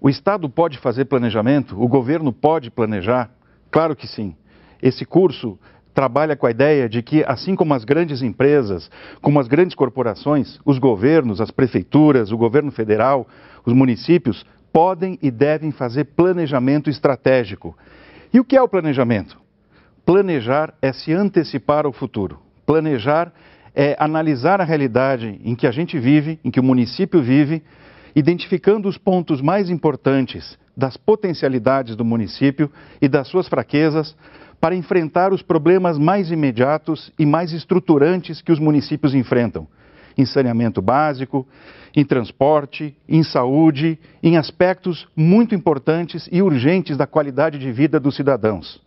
O Estado pode fazer planejamento? O governo pode planejar? Claro que sim. Esse curso trabalha com a ideia de que, assim como as grandes empresas, como as grandes corporações, os governos, as prefeituras, o governo federal, os municípios, podem e devem fazer planejamento estratégico. E o que é o planejamento? Planejar é se antecipar ao futuro. Planejar é analisar a realidade em que a gente vive, em que o município vive, identificando os pontos mais importantes das potencialidades do município e das suas fraquezas para enfrentar os problemas mais imediatos e mais estruturantes que os municípios enfrentam, em saneamento básico, em transporte, em saúde, em aspectos muito importantes e urgentes da qualidade de vida dos cidadãos.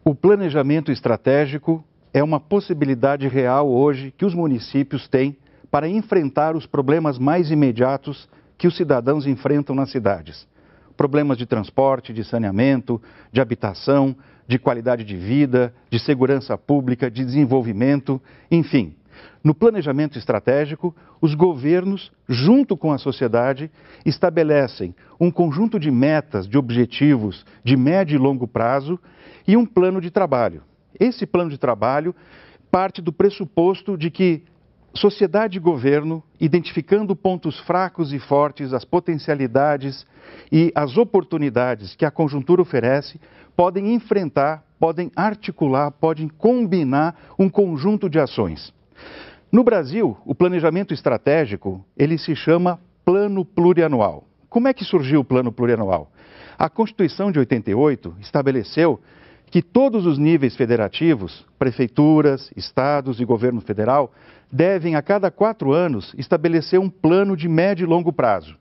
O planejamento estratégico é uma possibilidade real hoje que os municípios têm para enfrentar os problemas mais imediatos que os cidadãos enfrentam nas cidades. Problemas de transporte, de saneamento, de habitação, de qualidade de vida, de segurança pública, de desenvolvimento, enfim. No planejamento estratégico, os governos, junto com a sociedade, estabelecem um conjunto de metas, de objetivos de médio e longo prazo e um plano de trabalho. Esse plano de trabalho parte do pressuposto de que sociedade e governo, identificando pontos fracos e fortes, as potencialidades e as oportunidades que a conjuntura oferece, podem enfrentar, podem articular, podem combinar um conjunto de ações. No Brasil, o planejamento estratégico, ele se chama Plano Plurianual. Como é que surgiu o Plano Plurianual? A Constituição de 88 estabeleceu que todos os níveis federativos, prefeituras, estados e governo federal, devem, a cada 4 anos, estabelecer um plano de médio e longo prazo.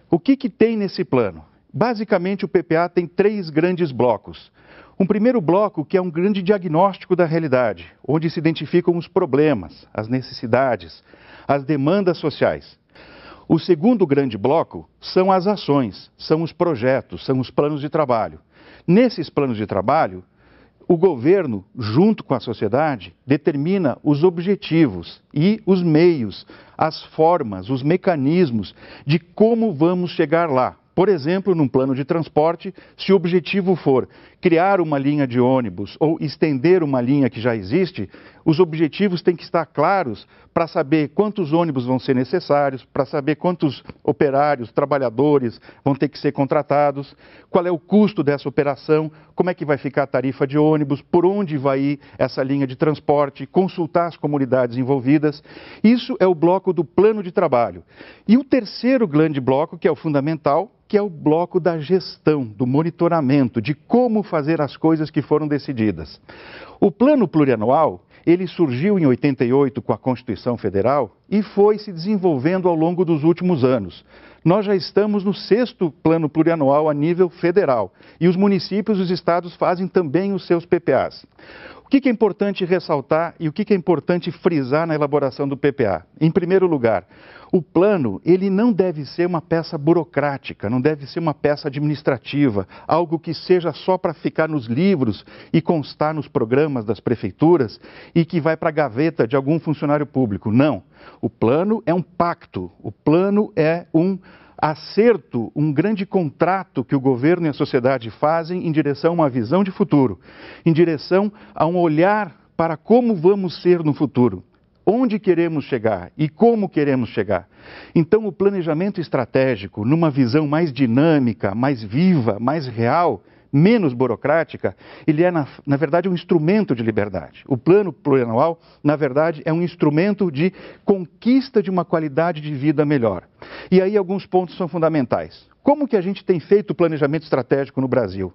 O que tem nesse plano? Basicamente, o PPA tem 3 grandes blocos. Um primeiro bloco que é um grande diagnóstico da realidade, onde se identificam os problemas, as necessidades, as demandas sociais. O segundo grande bloco são as ações, são os projetos, são os planos de trabalho. Nesses planos de trabalho, o governo, junto com a sociedade, determina os objetivos e os meios, as formas, os mecanismos de como vamos chegar lá. Por exemplo, num plano de transporte, se o objetivo for criar uma linha de ônibus ou estender uma linha que já existe, os objetivos têm que estar claros para saber quantos ônibus vão ser necessários, para saber quantos operários, trabalhadores vão ter que ser contratados, qual é o custo dessa operação, como é que vai ficar a tarifa de ônibus, por onde vai ir essa linha de transporte, consultar as comunidades envolvidas. Isso é o bloco do plano de trabalho. E o terceiro grande bloco, que é o fundamental, que é o bloco da gestão, do monitoramento, de como fazer as coisas que foram decididas. O plano plurianual, ele surgiu em 88 com a Constituição Federal e foi se desenvolvendo ao longo dos últimos anos. Nós já estamos no 6º plano plurianual a nível federal e os municípios e os estados fazem também os seus PPAs. O que é importante ressaltar e o que é importante frisar na elaboração do PPA? Em primeiro lugar, o plano ele não deve ser uma peça burocrática, não deve ser uma peça administrativa, algo que seja só para ficar nos livros e constar nos programas das prefeituras e que vai para a gaveta de algum funcionário público. Não. O plano é um pacto, o plano é um acerto, um grande contrato que o governo e a sociedade fazem em direção a uma visão de futuro, em direção a um olhar para como vamos ser no futuro, onde queremos chegar e como queremos chegar. Então, o planejamento estratégico, numa visão mais dinâmica, mais viva, mais real, menos burocrática, ele é, na verdade, um instrumento de liberdade. O plano plurianual, na verdade, é um instrumento de conquista de uma qualidade de vida melhor. E aí alguns pontos são fundamentais. Como que a gente tem feito o planejamento estratégico no Brasil?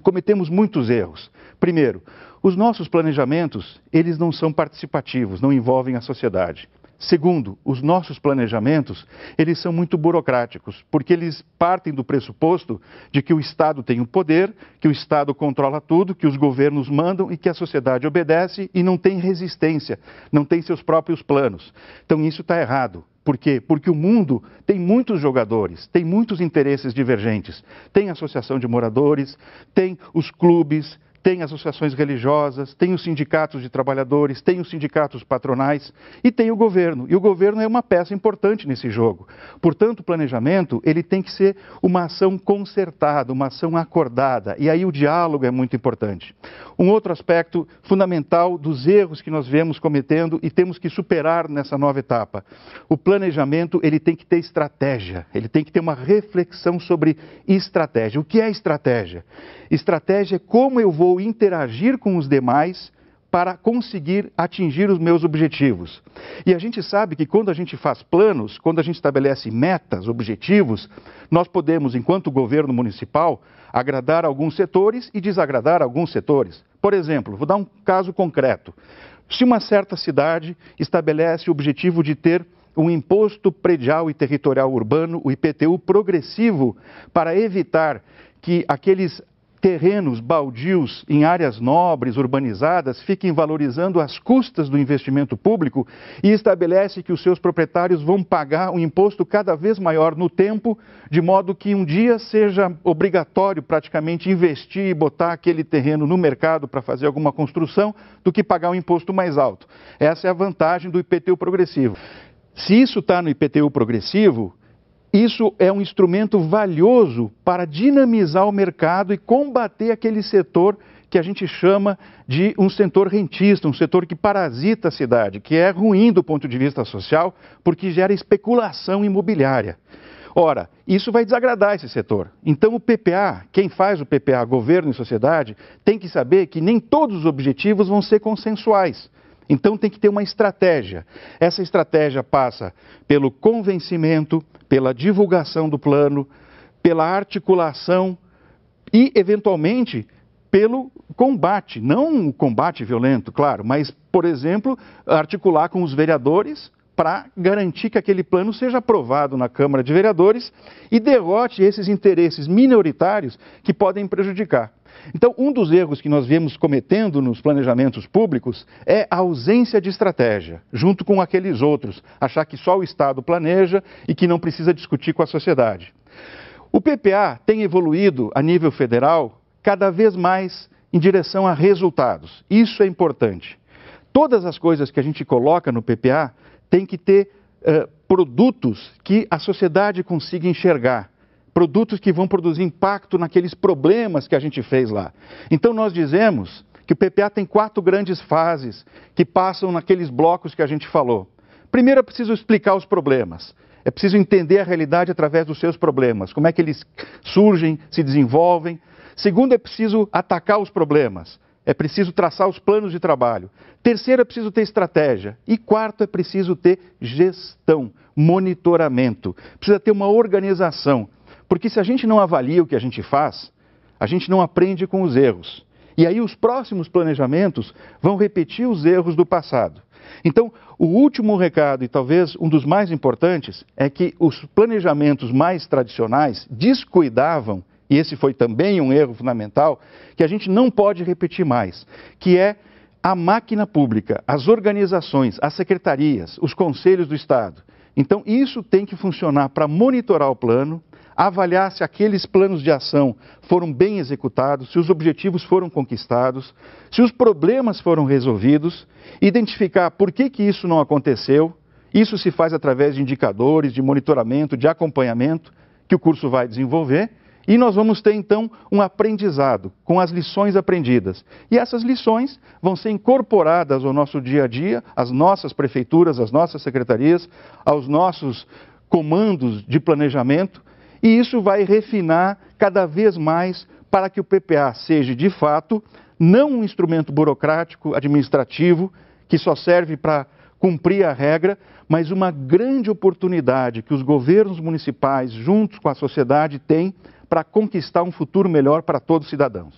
Cometemos muitos erros. Primeiro, os nossos planejamentos, eles não são participativos, não envolvem a sociedade. Segundo, os nossos planejamentos, eles são muito burocráticos, porque eles partem do pressuposto de que o Estado tem o poder, que o Estado controla tudo, que os governos mandam e que a sociedade obedece e não tem resistência, não tem seus próprios planos. Então isso está errado. Por quê? Porque o mundo tem muitos jogadores, tem muitos interesses divergentes. Tem a associação de moradores, tem os clubes, tem associações religiosas, tem os sindicatos de trabalhadores, tem os sindicatos patronais e tem o governo. E o governo é uma peça importante nesse jogo. Portanto, o planejamento ele tem que ser uma ação concertada, uma ação acordada. E aí o diálogo é muito importante. Um outro aspecto fundamental dos erros que nós vemos cometendo e temos que superar nessa nova etapa. O planejamento ele tem que ter estratégia, ele tem que ter uma reflexão sobre estratégia. O que é estratégia? Estratégia é como eu vou interagir com os demais para conseguir atingir os meus objetivos. E a gente sabe que quando a gente faz planos, quando a gente estabelece metas, objetivos, nós podemos, enquanto governo municipal, agradar alguns setores e desagradar alguns setores. Por exemplo, vou dar um caso concreto. Se uma certa cidade estabelece o objetivo de ter um imposto predial e territorial urbano, o IPTU progressivo, para evitar que aqueles terrenos baldios em áreas nobres, urbanizadas, fiquem valorizando às custas do investimento público e estabelece que os seus proprietários vão pagar um imposto cada vez maior no tempo, de modo que um dia seja obrigatório praticamente investir e botar aquele terreno no mercado para fazer alguma construção, do que pagar um imposto mais alto. Essa é a vantagem do IPTU progressivo. Se isso está no IPTU progressivo, isso é um instrumento valioso para dinamizar o mercado e combater aquele setor que a gente chama de um setor rentista, um setor que parasita a cidade, que é ruim do ponto de vista social, porque gera especulação imobiliária. Ora, isso vai desagradar esse setor. Então o PPA, quem faz o PPA, governo e sociedade, tem que saber que nem todos os objetivos vão ser consensuais. Então tem que ter uma estratégia. Essa estratégia passa pelo convencimento, pela divulgação do plano, pela articulação e, eventualmente, pelo combate. Não um combate violento, claro, mas, por exemplo, articular com os vereadores para garantir que aquele plano seja aprovado na Câmara de Vereadores e derrote esses interesses minoritários que podem prejudicar. Então, um dos erros que nós viemos cometendo nos planejamentos públicos é a ausência de estratégia, junto com aqueles outros, achar que só o Estado planeja e que não precisa discutir com a sociedade. O PPA tem evoluído a nível federal cada vez mais em direção a resultados. Isso é importante. Todas as coisas que a gente coloca no PPA tem que ter produtos que a sociedade consiga enxergar. Produtos que vão produzir impacto naqueles problemas que a gente fez lá. Então nós dizemos que o PPA tem 4 grandes fases que passam naqueles blocos que a gente falou. Primeiro é preciso explicar os problemas. É preciso entender a realidade através dos seus problemas, como é que eles surgem, se desenvolvem. Segundo, é preciso atacar os problemas. É preciso traçar os planos de trabalho. Terceiro, é preciso ter estratégia. E quarto, é preciso ter gestão, monitoramento. Precisa ter uma organização. Porque se a gente não avalia o que a gente faz, a gente não aprende com os erros. E aí os próximos planejamentos vão repetir os erros do passado. Então, o último recado, e talvez um dos mais importantes, é que os planejamentos mais tradicionais descuidavam, e esse foi também um erro fundamental, que a gente não pode repetir mais, que é a máquina pública, as organizações, as secretarias, os conselhos do Estado. Então, isso tem que funcionar para monitorar o plano, avaliar se aqueles planos de ação foram bem executados, se os objetivos foram conquistados, se os problemas foram resolvidos, identificar por que isso não aconteceu. Isso se faz através de indicadores, de monitoramento, de acompanhamento que o curso vai desenvolver. E nós vamos ter, então, um aprendizado com as lições aprendidas. E essas lições vão ser incorporadas ao nosso dia a dia, às nossas prefeituras, às nossas secretarias, aos nossos comandos de planejamento. E isso vai refinar cada vez mais para que o PPA seja, de fato, não um instrumento burocrático, administrativo, que só serve para cumprir a regra, mas uma grande oportunidade que os governos municipais, juntos com a sociedade, têm para conquistar um futuro melhor para todos os cidadãos.